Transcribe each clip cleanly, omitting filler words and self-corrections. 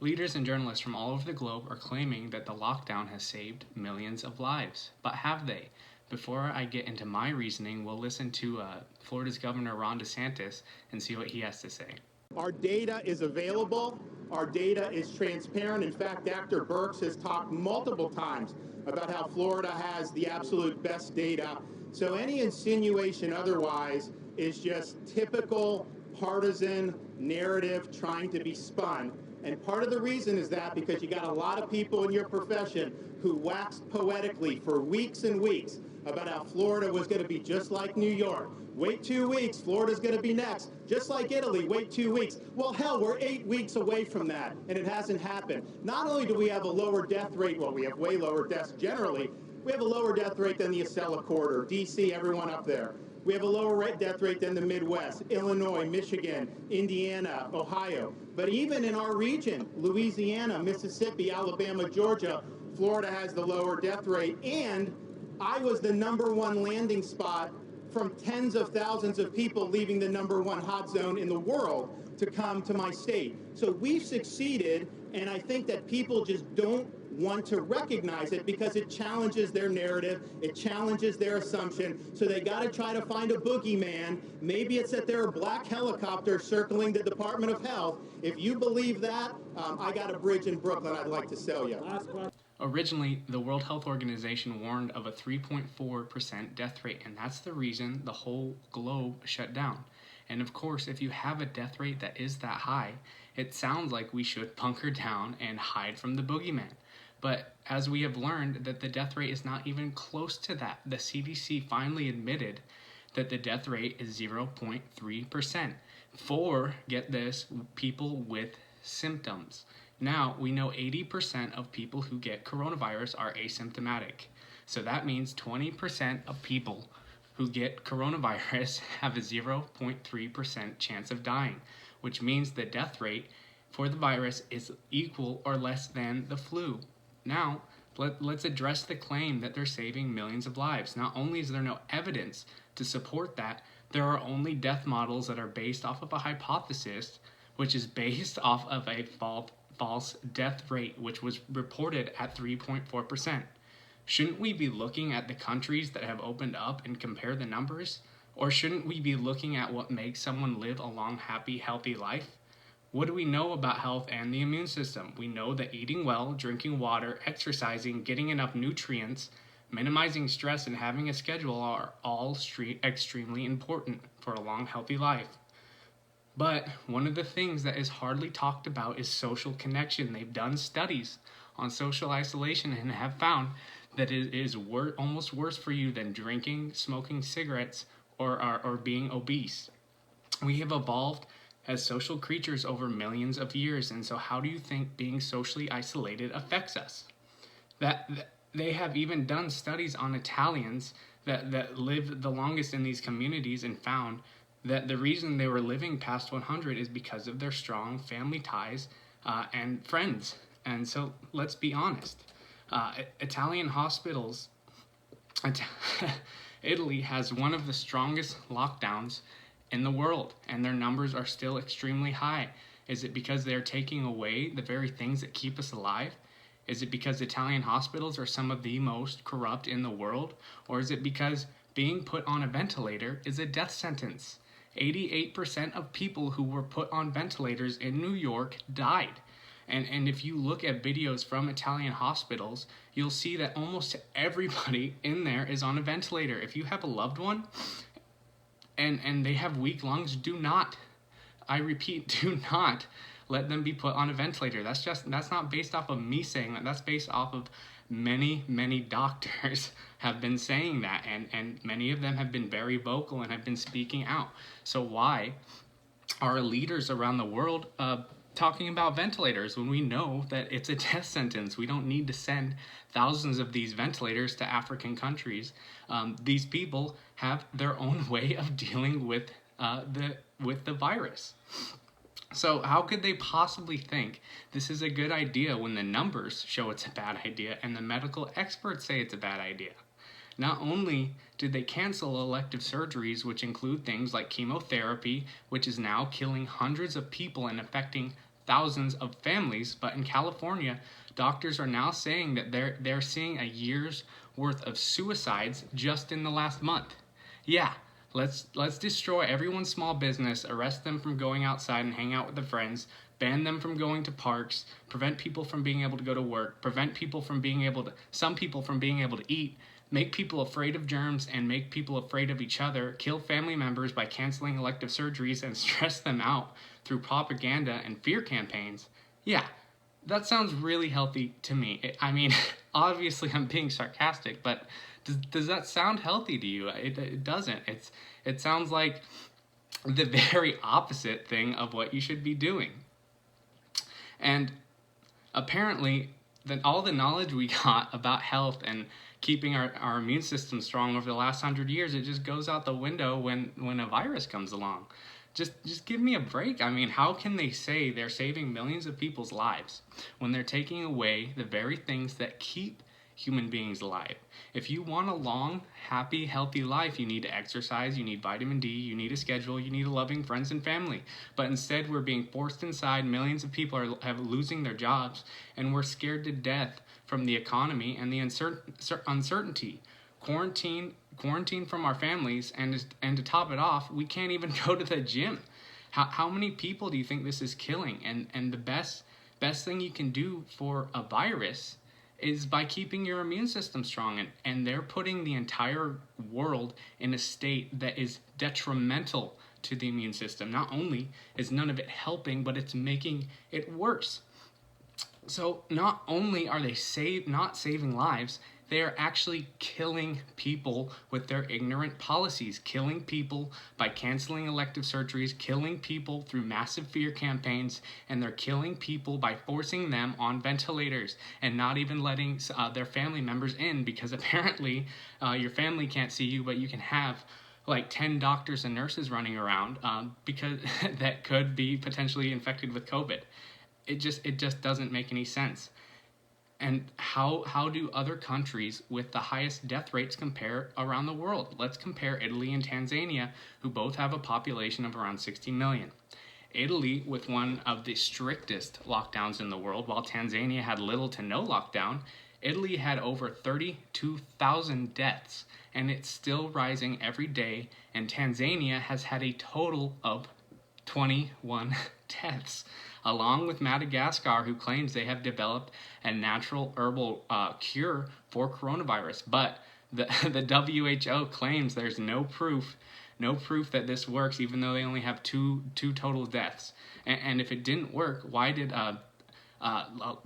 Leaders and journalists from all over the globe are claiming that the lockdown has saved millions of lives. But have they? Before I get into my reasoning, we'll listen to Florida's Governor Ron DeSantis and see what he has to say. Our data is available. Our data is transparent. In fact, Dr. Birx has talked multiple times about how Florida has the absolute best data. So any insinuation otherwise is just typical partisan narrative trying to be spun. And part of the reason is that because you got a lot of people in your profession who waxed poetically for weeks and weeks about how Florida was going to be just like New York. Wait 2 weeks, Florida's going to be next. Just like Italy, wait 2 weeks. Well, hell, we're 8 weeks away from that, and it hasn't happened. Not only do we have a lower death rate, well, we have way lower deaths generally, we have a lower death rate than the Acela Corridor, D.C., everyone up there. We have a lower death rate than the Midwest, Illinois, Michigan, Indiana, Ohio. But even in our region, Louisiana, Mississippi, Alabama, Georgia, Florida has the lower death rate. And I was the #1 landing spot from tens of thousands of people leaving the #1 hot zone in the world to come to my state. So we've succeeded, and I think that people just don't want to recognize it because it challenges their narrative, it challenges their assumption, so they got to try to find a boogeyman. Maybe it's that there are black helicopters circling the Department of Health. If you believe that, I got a bridge in Brooklyn I'd like to sell you. Originally, the World Health Organization warned of a 3.4% death rate, and that's the reason the whole globe shut down. And of course, if you have a death rate that is that high, it sounds like we should bunker down and hide from the boogeyman. But as we have learned that the death rate is not even close to that, the CDC finally admitted that the death rate is 0.3% for, get this, people with symptoms. Now, we know 80% of people who get coronavirus are asymptomatic. So that means 20% of people who get coronavirus have a 0.3% chance of dying, which means the death rate for the virus is equal or less than the flu. Now, let's address the claim that they're saving millions of lives. Not only is there no evidence to support that, there are only death models that are based off of a hypothesis, which is based off of a false death rate, which was reported at 3.4%. Shouldn't we be looking at the countries that have opened up and compare the numbers? Or shouldn't we be looking at what makes someone live a long, happy, healthy life? What do we know about health and the immune system? We know that eating well, drinking water, exercising, getting enough nutrients, minimizing stress, and having a schedule are all extremely important for a long, healthy life. But one of the things that is hardly talked about is social connection. They've done studies on social isolation and have found that it is almost worse for you than drinking, smoking cigarettes, or being obese. We have evolved as social creatures over millions of years, and so how do you think being socially isolated affects us? That they have even done studies on Italians that lived the longest in these communities and found that the reason they were living past 100 is because of their strong family ties and friends. And so let's be honest. Italian hospitals, Italy has one of the strongest lockdowns in the world, and their numbers are still extremely high. Is it because they're taking away the very things that keep us alive? Is it because Italian hospitals are some of the most corrupt in the world? Or is it because being put on a ventilator is a death sentence? 88% of people who were put on ventilators in New York died. And if you look at videos from Italian hospitals, you'll see that almost everybody in there is on a ventilator. If you have a loved one and they have weak lungs, do not, I repeat, do not let them be put on a ventilator. That's not based off of me saying that. That's based off of many doctors have been saying that, and many of them have been very vocal and have been speaking out. So why are leaders around the world talking about ventilators when we know that it's a death sentence? We don't need to send thousands of these ventilators to African countries. These people have their own way of dealing with the virus. So how could they possibly think this is a good idea when the numbers show it's a bad idea and the medical experts say it's a bad idea? Not only did they cancel elective surgeries, which include things like chemotherapy, which is now killing hundreds of people and affecting thousands of families. But in California, doctors are now saying that they're seeing a year's worth of suicides just in the last month. Yeah, let's destroy everyone's small business, arrest them from going outside and hang out with their friends, ban them from going to parks, prevent people from being able to go to work, prevent people from being able to, some people from being able to eat, make people afraid of germs and make people afraid of each other, kill family members by canceling elective surgeries and stress them out through propaganda and fear campaigns. Yeah, that sounds really healthy to me. I mean, obviously I'm being sarcastic, but does that sound healthy to you? It doesn't. It sounds like the very opposite thing of what you should be doing. And apparently, all the knowledge we got about health and keeping our immune system strong over the last 100 years, it just goes out the window when a virus comes along. Just give me a break. I mean, how can they say they're saving millions of people's lives when they're taking away the very things that keep human beings alive? If you want a long, happy, healthy life, you need to exercise, you need vitamin D, you need a schedule, you need a loving friends and family. But instead, we're being forced inside. Millions of people are losing their jobs, and we're scared to death from the economy and the uncertainty. Quarantine from our families, and to top it off, we can't even go to the gym. How many people do you think this is killing? And the best thing you can do for a virus is by keeping your immune system strong, and they're putting the entire world in a state that is detrimental to the immune system. Not only is none of it helping, but it's making it worse. So not only are they not saving lives, they are actually killing people with their ignorant policies, killing people by canceling elective surgeries, killing people through massive fear campaigns, and they're killing people by forcing them on ventilators and not even letting their family members in, because apparently your family can't see you, but you can have like 10 doctors and nurses running around because that could be potentially infected with COVID. It just doesn't make any sense. And how do other countries with the highest death rates compare around the world? Let's compare Italy and Tanzania, who both have a population of around 60 million. Italy with one of the strictest lockdowns in the world, while Tanzania had little to no lockdown. Italy had over 32,000 deaths, and it's still rising every day, and Tanzania has had a total of 21 deaths, along with Madagascar, who claims they have developed a natural herbal cure for coronavirus. But the WHO claims there's no proof that this works, even though they only have two total deaths. And if it didn't work, why did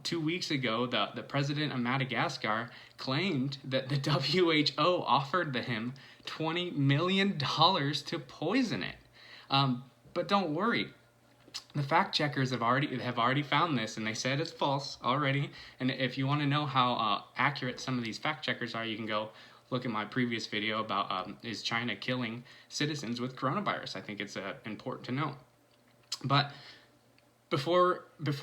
2 weeks ago the president of Madagascar claimed that the WHO offered him $20 million to poison it? But don't worry. The fact checkers have already found this, and they said it's false already. And if you want to know how accurate some of these fact checkers are, you can go look at my previous video about is China killing citizens with coronavirus. I think it's important to know. But before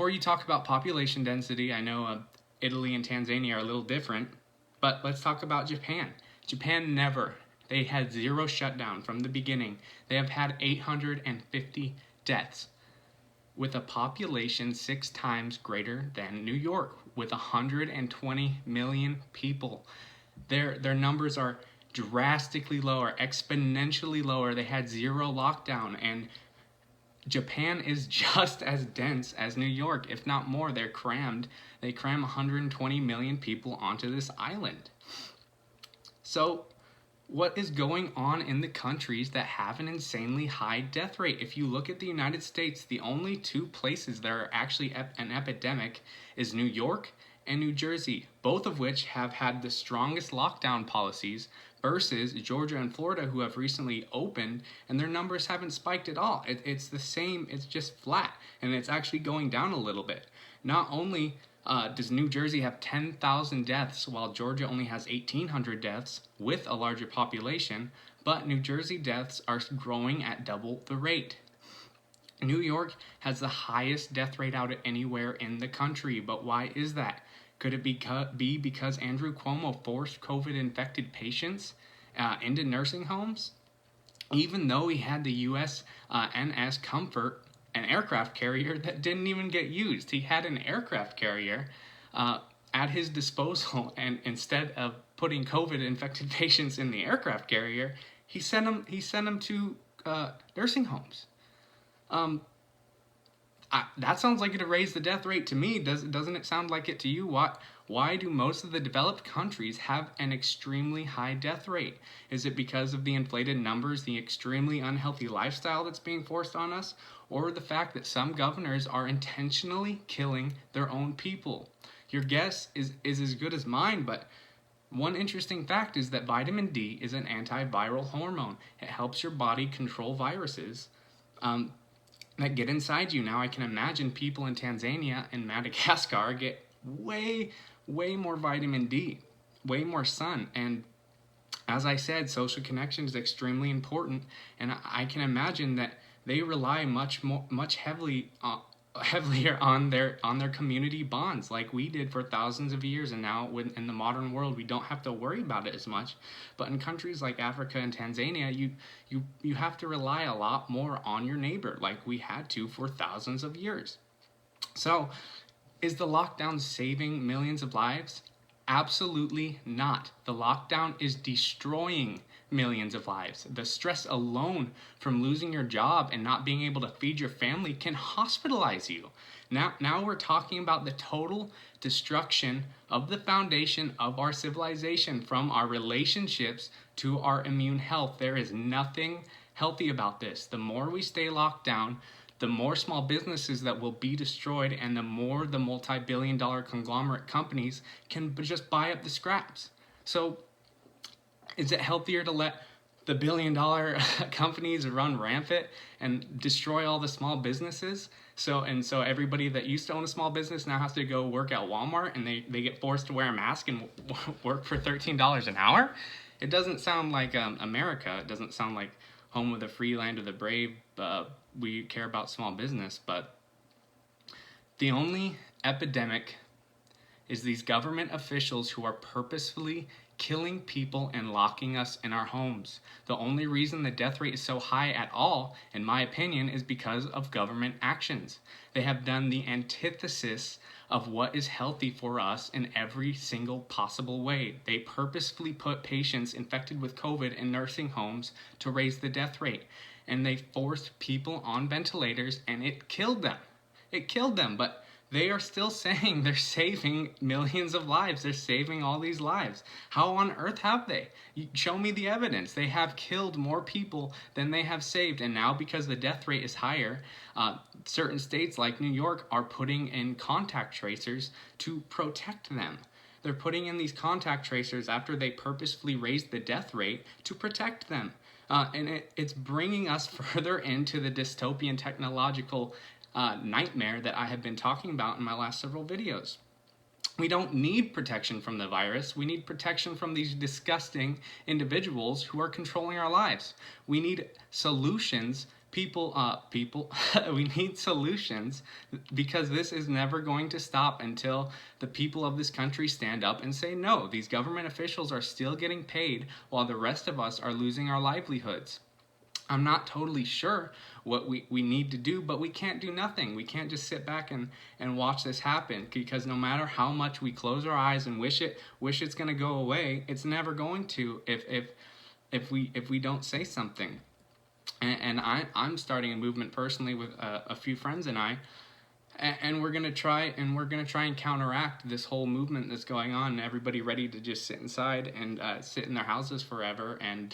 you talk about population density, I know Italy and Tanzania are a little different, but let's talk about Japan. Japan they had zero shutdown from the beginning. They have had 850 deaths, with a population 6 times greater than New York, with 120 million people. Their numbers are drastically lower, exponentially lower. They had zero lockdown, and Japan is just as dense as New York, if not more. They cram 120 million people onto this island. So what is going on in the countries that have an insanely high death rate? If you look at the United States, the only 2 places that are actually an epidemic is New York and New Jersey, both of which have had the strongest lockdown policies, versus Georgia and Florida, who have recently opened, and their numbers haven't spiked at all. It's the same, it's just flat, and it's actually going down a little bit. Not only does New Jersey have 10,000 deaths, while Georgia only has 1,800 deaths with a larger population, but New Jersey deaths are growing at double the rate. New York has the highest death rate out of anywhere in the country, but why is that? Could it be because Andrew Cuomo forced COVID-infected patients into nursing homes? Even though he had the USNS Comfort an aircraft carrier that didn't even get used. He had an aircraft carrier at his disposal, and instead of putting COVID-infected patients in the aircraft carrier, he sent them to nursing homes. That sounds like it'd raise the death rate to me. Doesn't it sound like it to you? Why do most of the developed countries have an extremely high death rate? Is it because of the inflated numbers, the extremely unhealthy lifestyle that's being forced on us, or the fact that some governors are intentionally killing their own people? Your guess is as good as mine, but one interesting fact is that vitamin D is an antiviral hormone. It helps your body control viruses that get inside you. Now I can imagine people in Tanzania and Madagascar get way more vitamin D, way more sun. And as I said, social connection is extremely important, and I can imagine that they rely much heavier on their community bonds, like we did for thousands of years. And now in the modern world, we don't have to worry about it as much. But in countries like Africa and Tanzania, you have to rely a lot more on your neighbor, like we had to for thousands of years. So, is the lockdown saving millions of lives? Absolutely not. The lockdown is destroying millions of lives. The stress alone from losing your job and not being able to feed your family can hospitalize you. Now we're talking about the total destruction of the foundation of our civilization, from our relationships to our immune health. There is nothing healthy about this. The more we stay locked down, the more small businesses that will be destroyed, and the more the multi-billion-dollar conglomerate companies can just buy up the scraps. So is it healthier to let the billion-dollar companies run rampant and destroy all the small businesses? So everybody that used to own a small business now has to go work at Walmart, and they get forced to wear a mask and work for $13 an hour? It doesn't sound like America. It doesn't sound like home of the free, land of the brave. We care about small business, but the only epidemic is these government officials who are purposefully killing people and locking us in our homes. The only reason the death rate is so high at all, in my opinion, is because of government actions. They have done the antithesis of what is healthy for us in every single possible way. They purposefully put patients infected with COVID in nursing homes to raise the death rate. And they forced people on ventilators, and it killed them. It killed them, but they are still saying they're saving millions of lives. They're saving all these lives. How on earth have they? Show me the evidence. They have killed more people than they have saved. And now, because the death rate is higher, certain states like New York are putting in contact tracers to protect them. They're putting in these contact tracers after they purposefully raised the death rate to protect them. And it's bringing us further into the dystopian technological nightmare that I have been talking about in my last several videos. We don't need protection from the virus. We need protection from these disgusting individuals who are controlling our lives. We need solutions. We need solutions, because this is never going to stop until the people of this country stand up and say no. These government officials are still getting paid while the rest of us are losing our livelihoods. I'm not totally sure what we need to do, but we can't do nothing. We can't just sit back and watch this happen, because no matter how much we close our eyes and wish it's going to go away, it's never going to if we don't say something. And I'm starting a movement personally with a few friends and I, and we're gonna try and counteract this whole movement that's going on. And everybody ready to just sit inside and sit in their houses forever and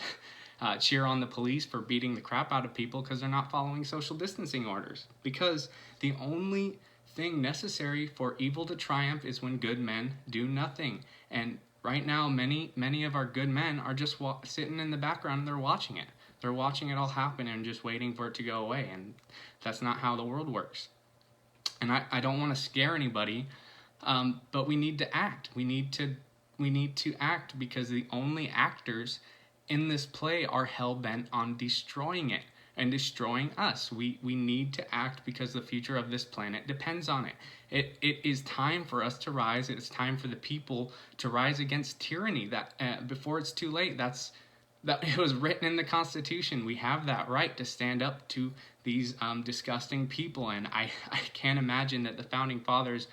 cheer on the police for beating the crap out of people because they're not following social distancing orders. Because the only thing necessary for evil to triumph is when good men do nothing. And right now, many of our good men are just sitting in the background and they're watching it. They're watching it all happen and just waiting for it to go away. And that's not how the world works. And I don't want to scare anybody, but we need to act. We need to act, because the only actors in this play are hell-bent on destroying it and destroying us. We need to act because the future of this planet depends on it. It is time for us to rise. It is time for the people to rise against tyranny. That before it's too late. That it was written in the Constitution. We have that right to stand up to these disgusting people, and I can't imagine that the founding fathers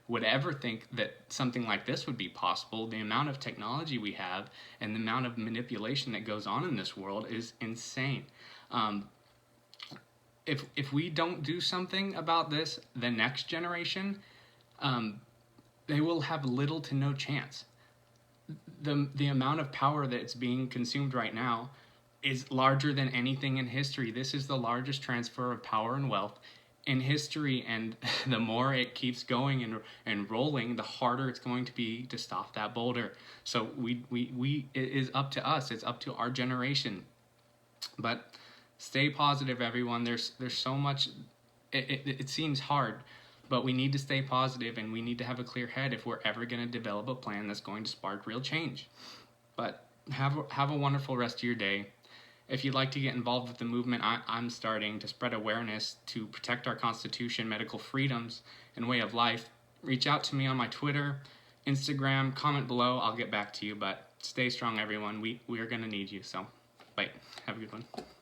would ever think that something like this would be possible. The amount of technology we have and the amount of manipulation that goes on in this world is insane. If we don't do something about this, the next generation, they will have little to no chance. The amount of power that's being consumed right now is larger than anything in history. This is the largest transfer of power and wealth in history, and the more it keeps going and rolling, the harder it's going to be to stop that boulder. So it is up to us. It's up to our generation. But stay positive, everyone. There's so much. It seems hard, but we need to stay positive, and we need to have a clear head if we're ever going to develop a plan that's going to spark real change. But have a wonderful rest of your day. If you'd like to get involved with the movement, I'm starting to spread awareness to protect our Constitution, medical freedoms, and way of life. Reach out to me on my Twitter, Instagram, comment below. I'll get back to you, but stay strong, everyone. We are going to need you. So, bye. Have a good one.